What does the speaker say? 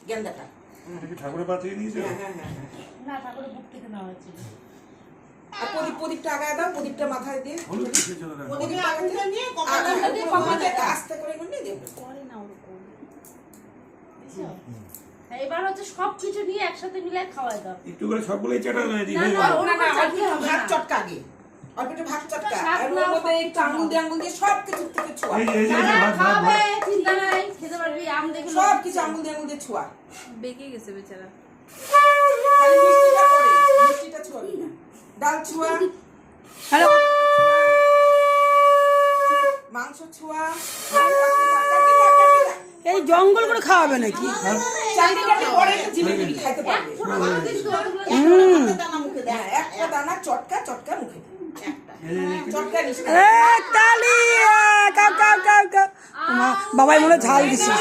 গেন্দাটা ঠাকুরের পা থেকে নিয়েছে। হ্যাঁ না ঠাকুরের বুক থেকে নেওয়া হয়েছিল। আর প্রদীপটা আগায় দাও, প্রদীপটা মাথায় দিয়ে হলুদ কিসের জন্য রাখা? প্রদীপ আগাতে নিয়ে কপালটা দিয়ে কপালটা আস্তে করে নিয়ে দেবে। করে না ওরকম বুঝছো? এবার হচ্ছে সবকিছু নিয়ে একসাথে মিলে খাওয়াই দাও। একটু করে সবগুলোই চাটা দিয়ে দিই। না, না, না না ভাত চটকা আগে, অল্প একটু ভাত চটকা, আর ওর মধ্যে একটু আঙুল দিয়ে সব কিছু থেকে ছোঁয়া, এই যে যারা ভাত খাবে চিন্তা নাই, খেতে পারবি। আম দেখে সব কিছু আঙুল দিয়ে ছোঁয়া। বেঁকে গেছে বেচারা। খালি মিষ্টিটা করে, মিষ্টিটা ছোঁয়াবি না। ডাল ছোঁয়া, হ্যালো মাংস ছোঁয়া, এই জঙ্গল করে খাওয়াবে নাকি? চারদিকে পরে জিলিপি খাইতে পারবে। একটা দানা মুখে দেয়, একটা দানা চটকা মুখে দেয়, চটকা নিস না। তালি কাউ কাউ কাউ কাউ। বাবাই মনে ঝাল দিছিস।